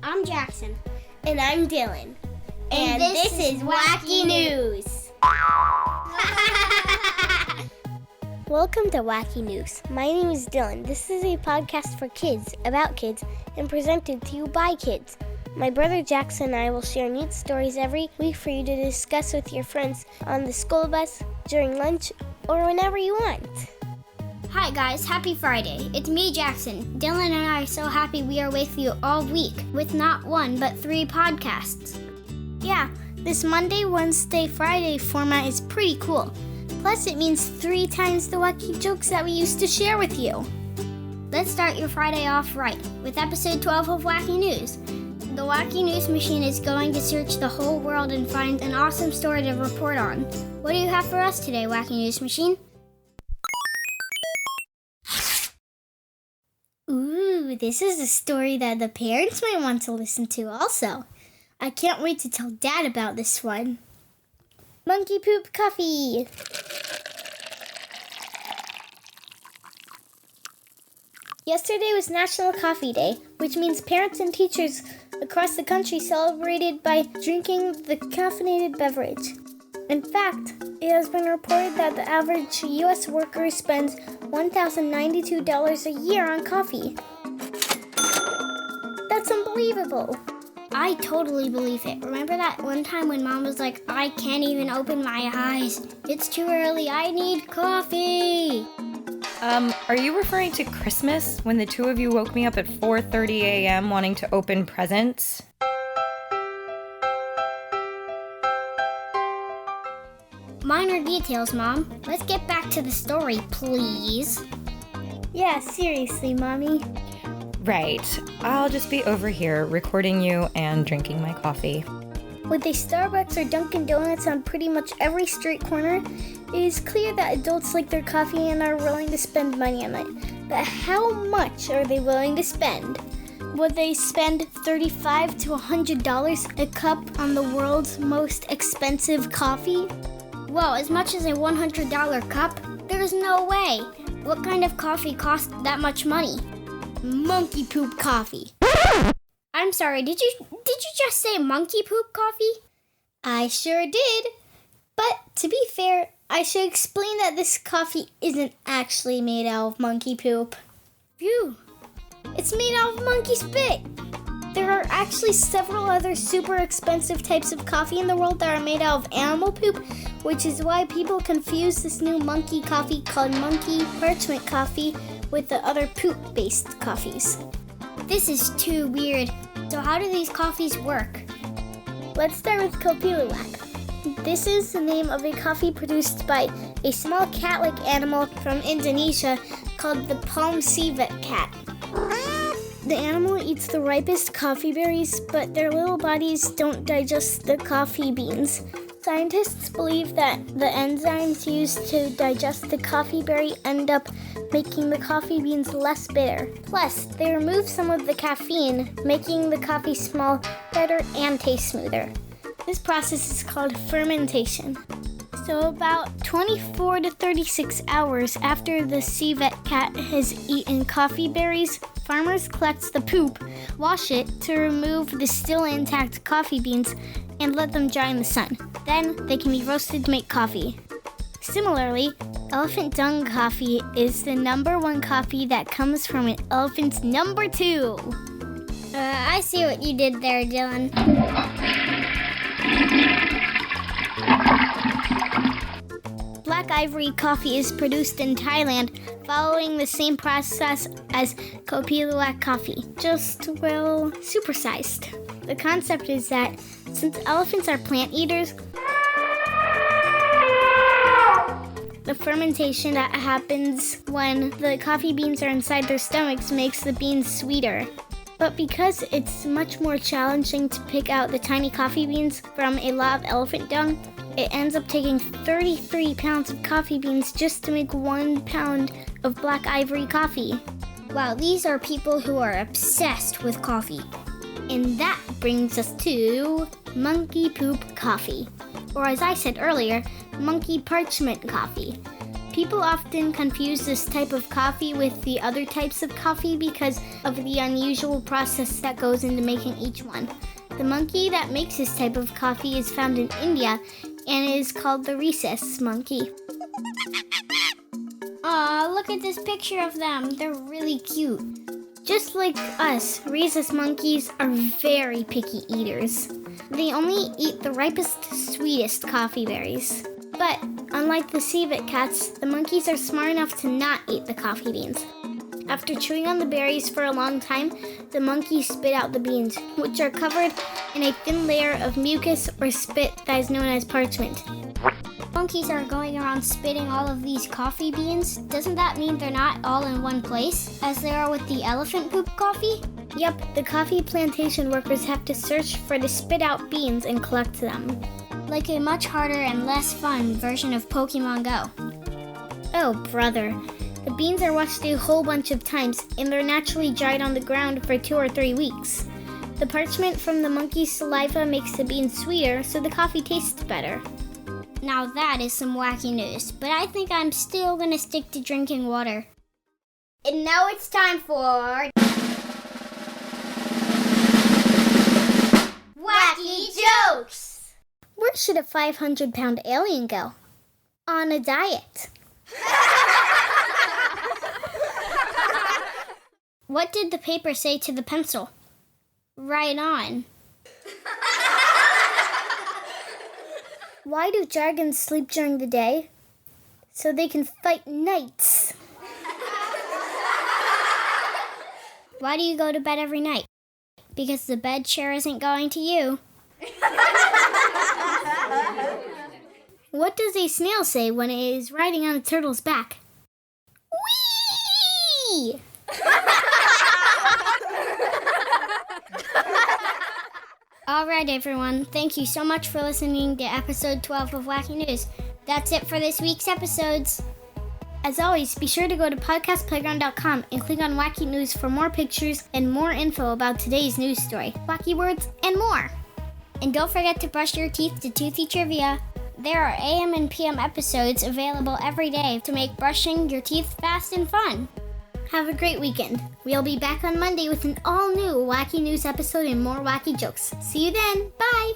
I'm Jackson. And I'm Dylan. And this is Wacky News. Welcome to Wacky News. My name is Dylan. This is a podcast for kids, about kids, and presented to you by kids. My brother Jackson and I will share neat stories every week for you to discuss with your friends on the school bus, during lunch, or whenever you want. Hi guys, happy Friday. It's me, Jackson. Dylan and I are so happy we are with you all week with not one but 3 podcasts. Yeah, this Monday, Wednesday, Friday format is pretty cool. Plus, it means 3 times the Wacky Jokes that we used to share with you. Let's start your Friday off right with episode 12 of Wacky News. The Wacky News machine is going to search the whole world and find an awesome story to report on. What do you have for us today, Wacky News machine? Ooh, this is a story that the parents might want to listen to also. I can't wait to tell Dad about this one. Monkey poop coffee. Yesterday was National Coffee Day, which means parents and teachers across the country celebrated by drinking the caffeinated beverage. In fact, it has been reported that the average U.S. worker spends $1,092 a year on coffee. That's unbelievable. I totally believe it. Remember that one time when Mom was like, I can't even open my eyes. It's too early. I need coffee. Are you referring to Christmas when the two of you woke me up at 4:30 a.m. wanting to open presents? Minor details, Mom. Let's get back to the story, please. Yeah, seriously, Mommy. Right. I'll just be over here recording you and drinking my coffee. With a Starbucks or Dunkin' Donuts on pretty much every street corner, it is clear that adults like their coffee and are willing to spend money on it. But how much are they willing to spend? Would they spend $35 to $100 a cup on the world's most expensive coffee? Whoa, as much as a $100 cup? There's no way. What kind of coffee costs that much money? Monkey poop coffee. I'm sorry, did you just say monkey poop coffee? I sure did. But to be fair, I should explain that this coffee isn't actually made out of monkey poop. Phew. It's made out of monkey spit. There are actually several other super expensive types of coffee in the world that are made out of animal poop, which is why people confuse this new monkey coffee called monkey parchment coffee with the other poop-based coffees. This is too weird. So how do these coffees work? Let's start with Kopi Luwak. This is the name of a coffee produced by a small cat-like animal from Indonesia called the palm civet cat. The animal eats the ripest coffee berries, but their little bodies don't digest the coffee beans. Scientists believe that the enzymes used to digest the coffee berry end up making the coffee beans less bitter. Plus, they remove some of the caffeine, making the coffee smell better and taste smoother. This process is called fermentation. So about 24 to 36 hours after the civet cat has eaten coffee berries, farmers collect the poop, wash it to remove the still intact coffee beans, and let them dry in the sun. Then they can be roasted to make coffee. Similarly, elephant dung coffee is the number 1 coffee that comes from an elephant's number 2. I see what you did there, Dylan. Black Ivory coffee is produced in Thailand following the same process as Kopi Luwak coffee, just, well, supersized. The concept is that since elephants are plant eaters, the fermentation that happens when the coffee beans are inside their stomachs makes the beans sweeter. But because it's much more challenging to pick out the tiny coffee beans from a lot of elephant dung, it ends up taking 33 pounds of coffee beans just to make 1 pound of Black Ivory coffee. Wow, these are people who are obsessed with coffee. And that brings us to monkey poop coffee. Or as I said earlier, monkey parchment coffee. People often confuse this type of coffee with the other types of coffee because of the unusual process that goes into making each one. The monkey that makes this type of coffee is found in India and is called the rhesus monkey. Aw, look at this picture of them. They're really cute. Just like us, rhesus monkeys are very picky eaters. They only eat the ripest, sweetest coffee berries. But unlike the civet cats, the monkeys are smart enough to not eat the coffee beans. After chewing on the berries for a long time, the monkeys spit out the beans, which are covered in a thin layer of mucus or spit that is known as parchment. Monkeys are going around spitting all of these coffee beans. Doesn't that mean they're not all in one place, as they are with the elephant poop coffee? Yep, the coffee plantation workers have to search for the spit out beans and collect them. Like a much harder and less fun version of Pokemon Go. Oh, brother. The beans are washed a whole bunch of times, and they're naturally dried on the ground for 2 or 3 weeks. The parchment from the monkey's saliva makes the beans sweeter, so the coffee tastes better. Now that is some wacky news, but I think I'm still gonna stick to drinking water. And now it's time for... Wacky Jokes! Where should a 500-pound alien go? On a diet. What did the paper say to the pencil? Right on. Why do dragons sleep during the day? So they can fight knights. Why do you go to bed every night? Because the bed sure isn't going to you. What does a snail say when it is riding on a turtle's back? Whee! All right, everyone. Thank you so much for listening to episode 12 of Wacky News. That's it for this week's episodes. As always, be sure to go to podcastplayground.com and click on Wacky News for more pictures and more info about today's news story, wacky words, and more. And don't forget to brush your teeth to Toothy Trivia. There are AM and PM episodes available every day to make brushing your teeth fast and fun. Have a great weekend. We'll be back on Monday with an all-new Wacky News episode and more wacky jokes. See you then. Bye!